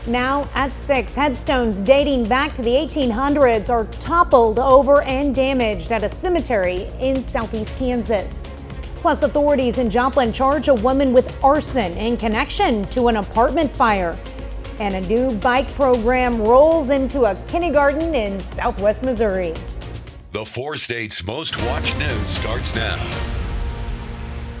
Now at 6, headstones dating back to the 1800s are toppled over and damaged at a cemetery in southeast Kansas. Plus, authorities in Joplin charge a woman with arson in connection to an apartment fire. And a new bike program rolls into a kindergarten in southwest Missouri. The 4 states' most watched news starts now.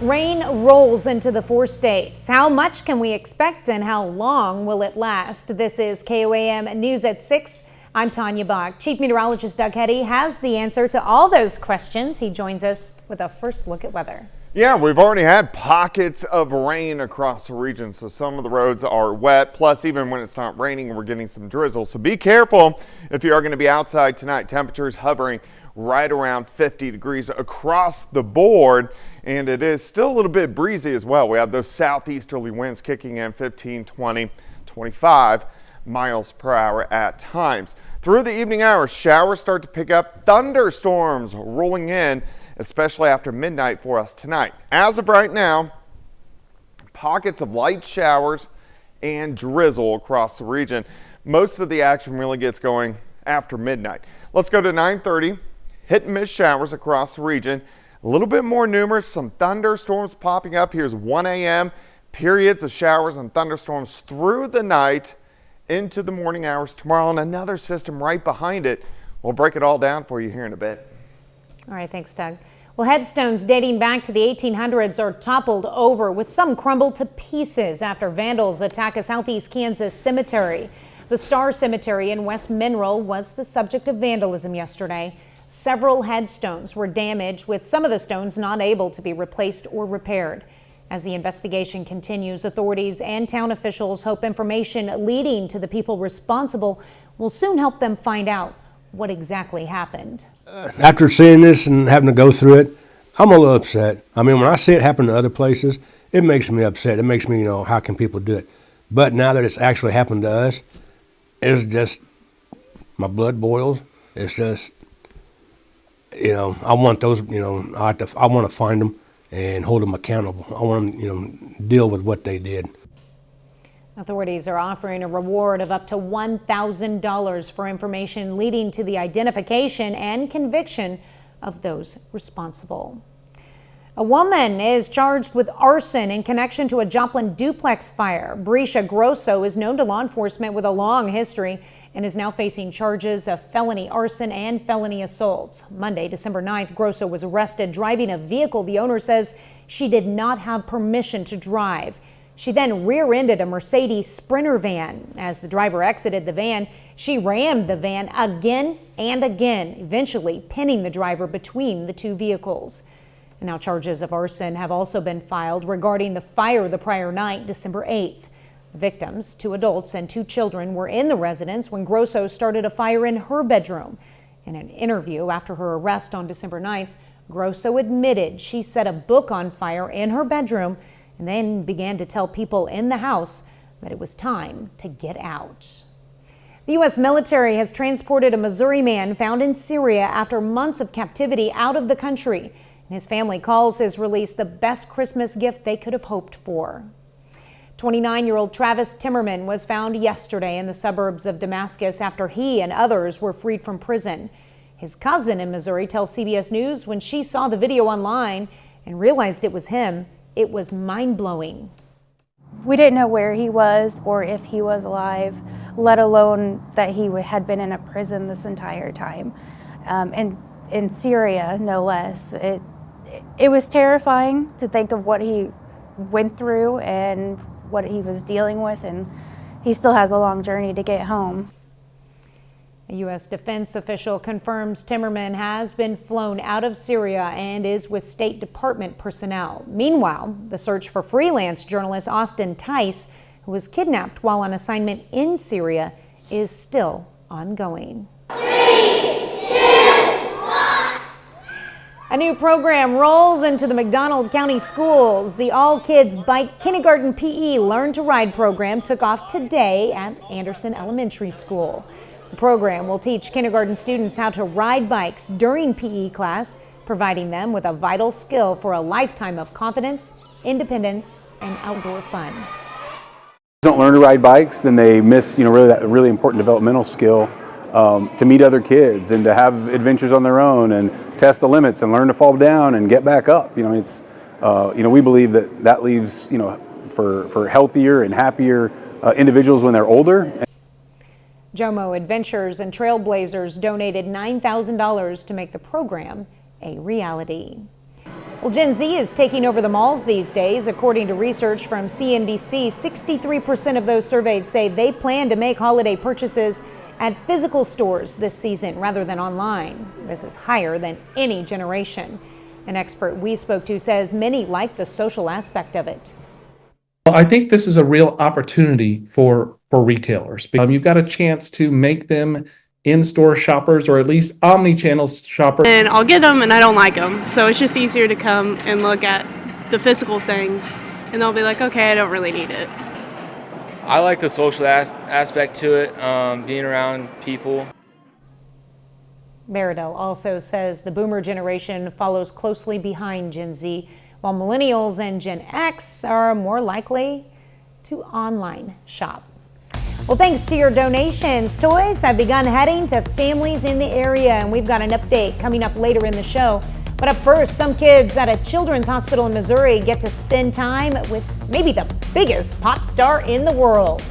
Rain rolls into the 4 states. How much can we expect and how long will it last? This is KOAM News at 6. I'm Tanya Bach. Chief Meteorologist Doug Hetty has the answer to all those questions. He joins us with a first look at weather. Yeah, we've already had pockets of rain across the region, so some of the roads are wet. Plus, even when it's not raining, we're getting some drizzle. So be careful if you are going to be outside tonight. Temperatures hovering right around 50 degrees across the board, and it is still a little bit breezy as well. We have those southeasterly winds kicking in 15, 20, 25 miles per hour at times. Through the evening hours, showers start to pick up, thunderstorms rolling in, especially after midnight for us tonight. As of right now, pockets of light showers and drizzle across the region. Most of the action really gets going after midnight. Let's go to 9:30. Hit and miss showers across the region. A little bit more numerous, some thunderstorms popping up. Here's 1 a.m. Periods of showers and thunderstorms through the night into the morning hours tomorrow, and another system right behind it. We'll break it all down for you here in a bit. All right, thanks, Doug. Well, headstones dating back to the 1800s are toppled over, with some crumbled to pieces after vandals attack a southeast Kansas cemetery. The Star Cemetery in West Mineral was the subject of vandalism yesterday. Several headstones were damaged, with some of the stones not able to be replaced or repaired. As the investigation continues, authorities and town officials hope information leading to the people responsible will soon help them find out what exactly happened. After seeing this and having to go through it, I'm a little upset. I mean, when I see it happen to other places, it makes me upset. It makes me, how can people do it? But now that it's actually happened to us, it's just, my blood boils. It's just, I want those, I want to find them and hold them accountable. I want them, deal with what they did. Authorities are offering a reward of up to $1,000 for information leading to the identification and conviction of those responsible. A woman is charged with arson in connection to a Joplin duplex fire. Brescia Grosso is known to law enforcement with a long history and is now facing charges of felony arson and felony assault. Monday, December 9th, Grosso was arrested driving a vehicle the owner says she did not have permission to drive. She then rear-ended a Mercedes Sprinter van. As the driver exited the van, she rammed the van again and again, eventually pinning the driver between the two vehicles. And now charges of arson have also been filed regarding the fire the prior night, December 8th. The victims, 2 adults and 2 children, were in the residence when Grosso started a fire in her bedroom. In an interview after her arrest on December 9th, Grosso admitted she set a book on fire in her bedroom and then began to tell people in the house that it was time to get out. The U.S. military has transported a Missouri man found in Syria after months of captivity out of the country. And his family calls his release the best Christmas gift they could have hoped for. 29-year-old Travis Timmerman was found yesterday in the suburbs of Damascus after he and others were freed from prison. His cousin in Missouri tells CBS News when she saw the video online and realized it was him, it was mind-blowing. We didn't know where he was or if he was alive, let alone that he had been in a prison this entire time. And in Syria, no less. It was terrifying to think of what he went through and what he was dealing with, and he still has a long journey to get home. A U.S. defense official confirms Timmerman has been flown out of Syria and is with State Department personnel. Meanwhile, the search for freelance journalist Austin Tice, who was kidnapped while on assignment in Syria, is still ongoing. 3, 2, 1. A new program rolls into the McDonald County schools. The All Kids Bike Kindergarten PE Learn to Ride program took off today at Anderson Elementary School. The program will teach kindergarten students how to ride bikes during PE class, providing them with a vital skill for a lifetime of confidence, independence, and outdoor fun. Don't learn to ride bikes, then they miss, really that really important developmental skill to meet other kids and to have adventures on their own and test the limits and learn to fall down and get back up. We believe that leaves, for healthier and happier individuals when they're older. Jomo Adventures and Trailblazers donated $9,000 to make the program a reality. Well, Gen Z is taking over the malls these days. According to research from CNBC, 63% of those surveyed say they plan to make holiday purchases at physical stores this season rather than online. This is higher than any generation. An expert we spoke to says many like the social aspect of it. Well, I think this is a real opportunity for retailers. You've got a chance to make them in-store shoppers or at least omni-channel shoppers. And I'll get them and I don't like them. So it's just easier to come and look at the physical things and they'll be like, okay, I don't really need it. I like the social aspect to it, being around people. Meridell also says the boomer generation follows closely behind Gen Z, while millennials and Gen X are more likely to online shop. Well, thanks to your donations, toys have begun heading to families in the area, and we've got an update coming up later in the show. But up first, some kids at a children's hospital in Missouri get to spend time with maybe the biggest pop star in the world.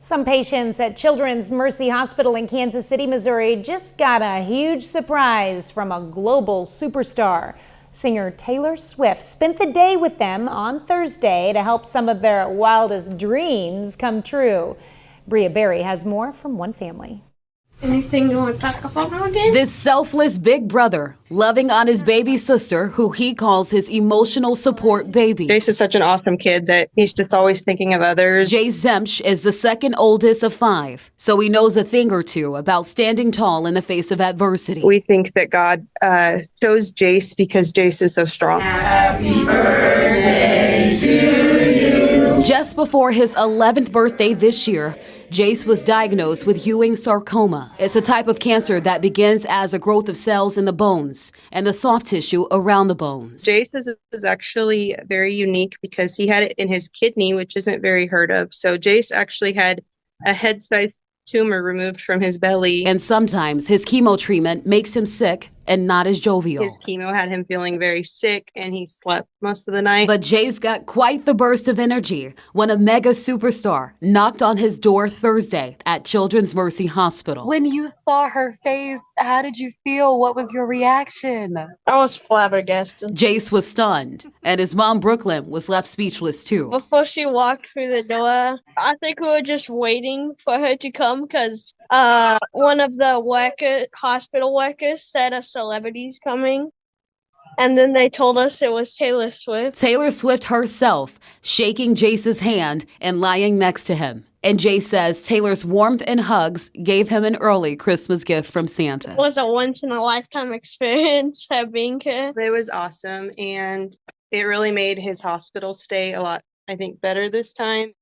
Some patients at Children's Mercy Hospital in Kansas City, Missouri just got a huge surprise from a global superstar. Singer Taylor Swift spent the day with them on Thursday to help some of their wildest dreams come true. Bria Berry has more from one family. Anything you want to talk about now again? This selfless big brother, loving on his baby sister, who he calls his emotional support baby. Jace is such an awesome kid that he's just always thinking of others. Jace Zemsch is the second oldest of 5, so he knows a thing or two about standing tall in the face of adversity. We think that God chose Jace because Jace is so strong. Happy birthday to you. Just before his 11th birthday this year, Jace was diagnosed with Ewing sarcoma. It's a type of cancer that begins as a growth of cells in the bones and the soft tissue around the bones. Jace is actually very unique because he had it in his kidney, which isn't very heard of. So Jace actually had a head-sized tumor removed from his belly. And sometimes his chemo treatment makes him sick and not as jovial. His chemo had him feeling very sick and he slept most of the night. But Jace got quite the burst of energy when a mega superstar knocked on his door Thursday at Children's Mercy Hospital. When you saw her face, how did you feel? What was your reaction? I was flabbergasted. Jace was stunned, and his mom, Brooklyn, was left speechless too. Before she walked through the door, I think we were just waiting for her to come because one of the hospital workers said a celebrity's coming. And then they told us it was Taylor Swift. Taylor Swift herself shaking Jace's hand and lying next to him. And Jace says Taylor's warmth and hugs gave him an early Christmas gift from Santa. It was a once-in-a-lifetime experience being here. It was awesome, and it really made his hospital stay a lot, I think, better this time.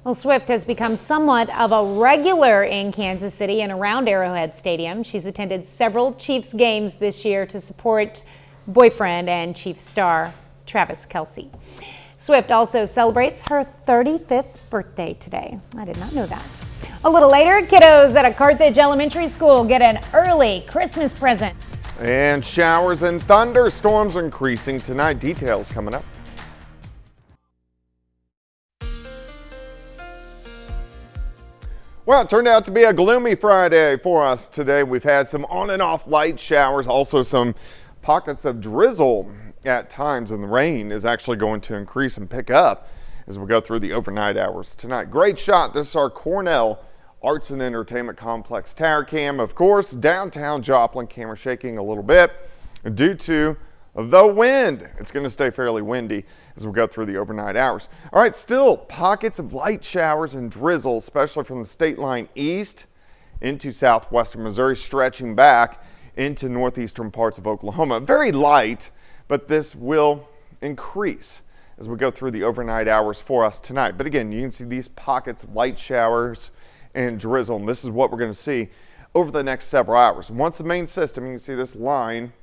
Well, Swift has become somewhat of a regular in Kansas City and around Arrowhead Stadium. She's attended several Chiefs games this year to support boyfriend and Chiefs star Travis Kelce. Swift also celebrates her 35th birthday today. I did not know that. A little later, kiddos at a Carthage Elementary School get an early Christmas present. And showers and thunderstorms increasing tonight. Details coming up. Well, it turned out to be a gloomy Friday for us today. We've had some on and off light showers, also some pockets of drizzle at times, and the rain is actually going to increase and pick up as we go through the overnight hours tonight. Great shot. This is our Cornell Arts and Entertainment Complex tower cam. Of course, downtown Joplin camera shaking a little bit due to the wind. It's going to stay fairly windy as we go through the overnight hours. All right, still pockets of light showers and drizzle, especially from the state line east into southwestern Missouri, stretching back into northeastern parts of Oklahoma. Very light, but this will increase as we go through the overnight hours for us tonight. But again, you can see these pockets of light showers and drizzle, and this is what we're going to see over the next several hours. Once the main system, you can see this line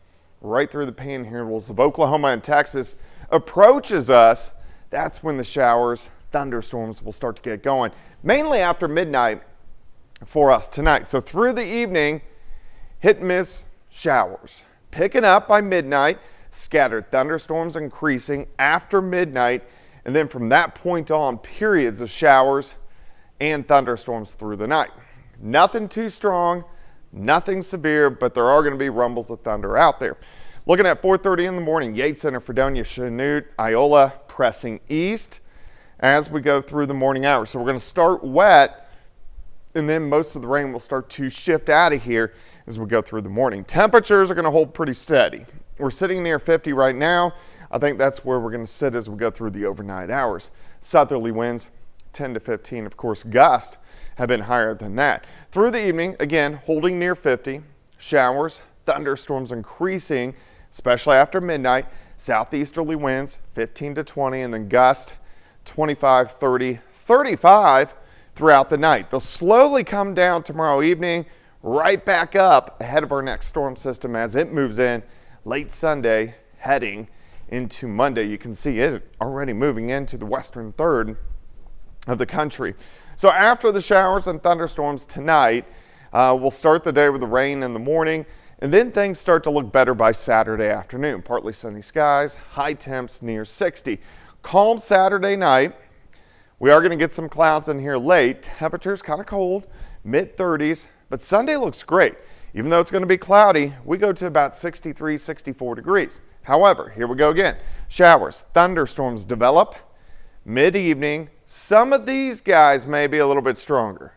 right through the panhandles of Oklahoma and Texas, approaches us that's when the showers, thunderstorms will start to get going, mainly after midnight for us tonight. So through the evening, hit and miss showers. Picking up by midnight, scattered thunderstorms increasing after midnight, and then from that point on, periods of showers and thunderstorms through the night. Nothing too strong, nothing severe, but there are going to be rumbles of thunder out there. Looking at 4:30 in the morning, Yates Center, Fredonia, Chanute, Iola pressing east as we go through the morning hours. So we're going to start wet, and then most of the rain will start to shift out of here as we go through the morning. Temperatures are going to hold pretty steady. We're sitting near 50 right now. I think that's where we're going to sit as we go through the overnight hours. Southerly winds 10 to 15. Of course, gusts have been higher than that. Through the evening, again, holding near 50. Showers, thunderstorms increasing, especially after midnight. Southeasterly winds 15 to 20, and then gusts 25, 30, 35 throughout the night. They'll slowly come down tomorrow evening, right back up ahead of our next storm system as it moves in late Sunday, heading into Monday. You can see it already moving into the western third of the country. So after the showers and thunderstorms tonight, we'll start the day with the rain in the morning, and then things start to look better by Saturday afternoon. Partly sunny skies, high temps near 60. Calm Saturday night. We are going to get some clouds in here late. Temperatures kind of cold, mid-30s, but Sunday looks great. Even though it's going to be cloudy, we go to about 63, 64 degrees. However, here we go again. Showers, thunderstorms develop mid-evening. Some of these guys may be a little bit stronger.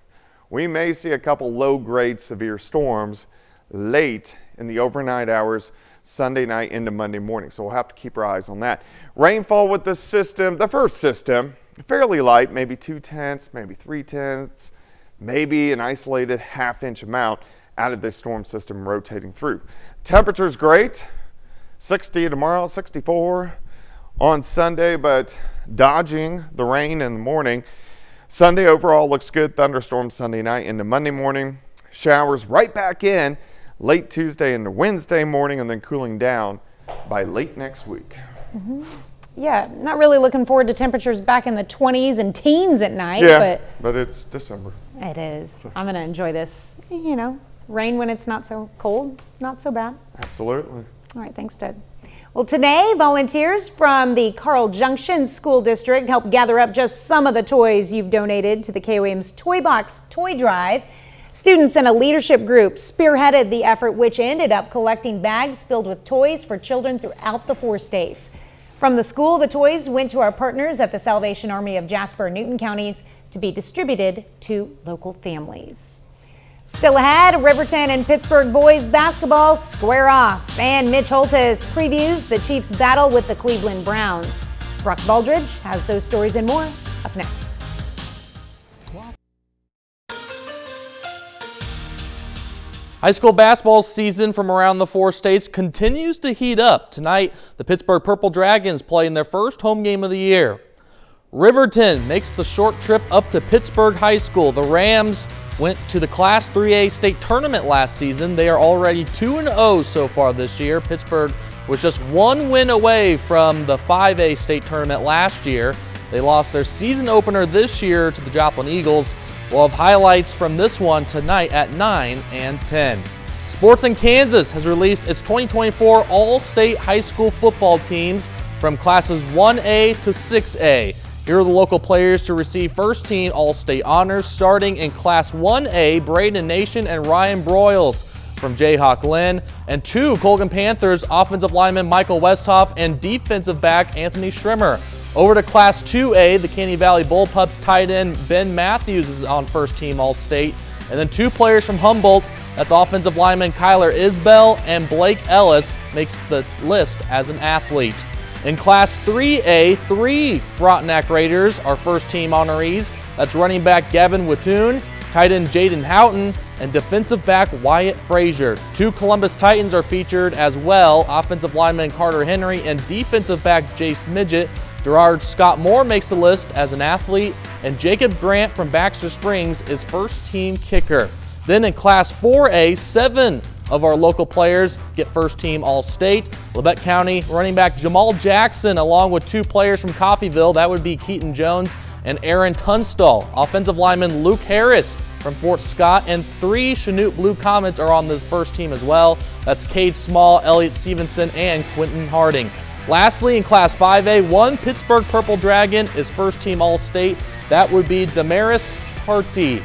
We may see a couple low-grade severe storms late in the overnight hours, Sunday night into Monday morning. So we'll have to keep our eyes on that. Rainfall with the system, the first system, fairly light, maybe 2/10, maybe 3/10, maybe an isolated half-inch amount out of this storm system rotating through. Temperature's great, 60 tomorrow, 64 on Sunday, but dodging the rain in the morning. Sunday overall looks good. Thunderstorms Sunday night into Monday morning. Showers right back in late Tuesday into Wednesday morning, and then cooling down by late next week. Yeah, not really looking forward to temperatures back in the 20s and teens at night. Yeah, but it's December. It is. I'm going to enjoy this, rain when it's not so cold, not so bad. Absolutely. All right, thanks, Ted. Well, today, volunteers from the Carl Junction School District helped gather up just some of the toys you've donated to the KOAM's Toy Box Toy Drive. Students in a leadership group spearheaded the effort, which ended up collecting bags filled with toys for children throughout the 4 states. From the school, the toys went to our partners at the Salvation Army of Jasper and Newton counties to be distributed to local families. Still ahead, Riverton and Pittsburgh boys basketball square off, and Mitch Holtis previews the Chiefs' battle with the Cleveland Browns. Brock Baldridge has those stories and more up next. High school basketball season from around the 4 states continues to heat up. Tonight, the Pittsburgh Purple Dragons play in their first home game of the year. Riverton makes the short trip up to Pittsburgh High School. The Rams went to the Class 3A state tournament last season. They are already 2-0 so far this year. Pittsburgh was just 1 win away from the 5A state tournament last year. They lost their season opener this year to the Joplin Eagles. We'll have highlights from this one tonight at 9 and 10. Sports in Kansas has released its 2024 All-State High School football teams from classes 1A to 6A. Here are the local players to receive first-team All-State honors, starting in Class 1A, Braden Nation and Ryan Broyles from Jayhawk Lynn, and 2 Colgan Panthers offensive lineman Michael Westhoff and defensive back Anthony Schrimmer. Over to Class 2A, the Caney Valley Bullpups tight end Ben Matthews is on first-team All-State, and then 2 players from Humboldt, that's offensive lineman Kyler Isbell and Blake Ellis, makes the list as an athlete. In Class 3A, 3 Frontenac Raiders are first-team honorees. That's running back Gavin Watoon, tight end Jaden Houghton, and defensive back Wyatt Frazier. 2 Columbus Titans are featured as well, offensive lineman Carter Henry and defensive back Jace Midget. Gerard Scott Moore makes the list as an athlete, and Jacob Grant from Baxter Springs is first-team kicker. Then in Class 4A, 7 of our local players get first team All-State. Labette County running back Jamal Jackson, along with 2 players from Coffeyville, that would be Keaton Jones and Aaron Tunstall. Offensive lineman Luke Harris from Fort Scott, and 3 Chanute Blue Comets are on the first team as well. That's Cade Small, Elliott Stevenson, and Quentin Harding. Lastly, in Class 5A, 1 Pittsburgh Purple Dragon is first team All-State. That would be Damaris Harty.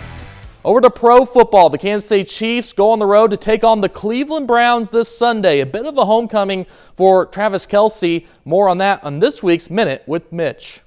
Over to pro football, the Kansas City Chiefs go on the road to take on the Cleveland Browns this Sunday. A bit of a homecoming for Travis Kelce. More on that on this week's Minute with Mitch.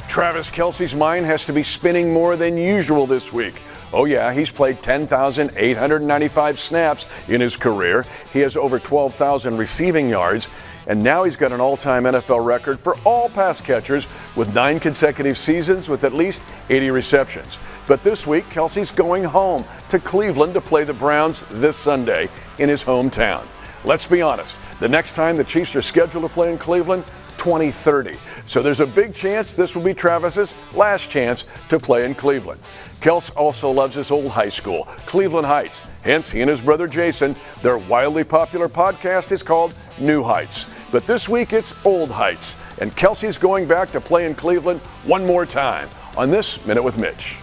Travis Kelce's mind has to be spinning more than usual this week. Oh yeah, he's played 10,895 snaps in his career. He has over 12,000 receiving yards. And now he's got an all-time NFL record for all pass catchers with 9 consecutive seasons with at least 80 receptions. But this week, Kelce's going home to Cleveland to play the Browns this Sunday in his hometown. Let's be honest, the next time the Chiefs are scheduled to play in Cleveland, 2030. So there's a big chance this will be Travis's last chance to play in Cleveland. Kels also loves his old high school, Cleveland Heights. Hence, he and his brother Jason, their wildly popular podcast is called New Heights. But this week it's Old Heights, and Kelce's going back to play in Cleveland one more time on this Minute with Mitch.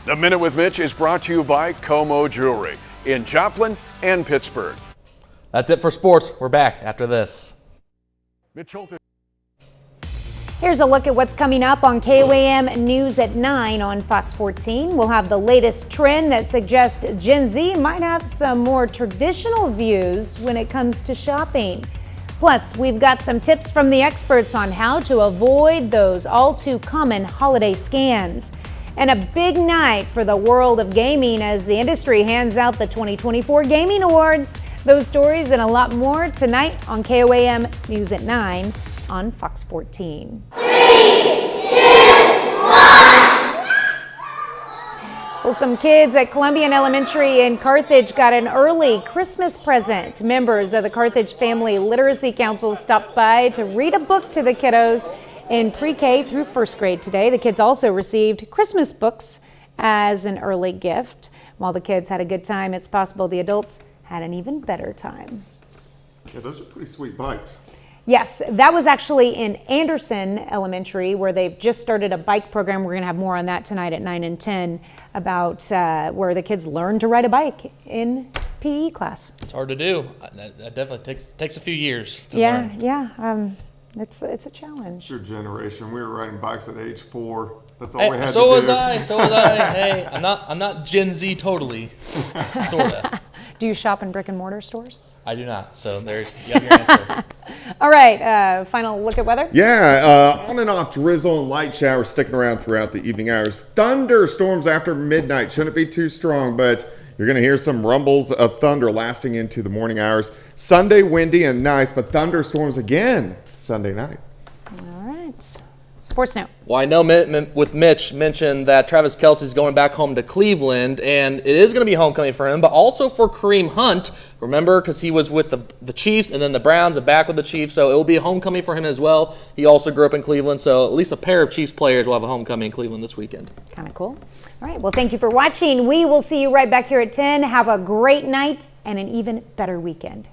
The Minute with Mitch is brought to you by Como Jewelry in Joplin and Pittsburgh. That's it for sports. We're back after this. Mitch Holton. Here's a look at what's coming up on KOAM News at 9 on Fox 14. We'll have the latest trend that suggests Gen Z might have some more traditional views when it comes to shopping. Plus, we've got some tips from the experts on how to avoid those all too common holiday scams. And a big night for the world of gaming as the industry hands out the 2024 Gaming Awards. Those stories and a lot more tonight on KOAM News at 9 on Fox 14. 3, 2, 1. Well, some kids at Columbian Elementary in Carthage got an early Christmas present. Members of the Carthage Family Literacy Council stopped by to read a book to the kiddos in pre-K through first grade today. The kids also received Christmas books as an early gift. While the kids had a good time, it's possible the adults had an even better time. Yeah, those are pretty sweet bikes. Yes, that was actually in Anderson Elementary, where they've just started a bike program. We're going to have more on that tonight at 9 and 10 about where the kids learn to ride a bike in PE class. It's hard to do. That definitely takes a few years to learn. Yeah. It's a challenge. It's your generation. We were riding bikes at age 4. That's all we had to do. So was I. Hey, I'm not Gen Z totally. Sorta. Do you shop in brick and mortar stores? I do not. So you have your answer. All right, final look at weather. Yeah, on and off drizzle and light showers sticking around throughout the evening hours. Thunderstorms after midnight. Shouldn't be too strong, but you're going to hear some rumbles of thunder lasting into the morning hours. Sunday, windy and nice, but thunderstorms again Sunday night. All right. Sports Now. Well, I know with Mitch mentioned that Travis Kelce's going back home to Cleveland, and it is going to be homecoming for him, but also for Kareem Hunt. Remember, because he was with the Chiefs and then the Browns and back with the Chiefs, so it will be a homecoming for him as well. He also grew up in Cleveland, so at least a pair of Chiefs players will have a homecoming in Cleveland this weekend. Kind of cool. All right, well, thank you for watching. We will see you right back here at 10. Have a great night and an even better weekend.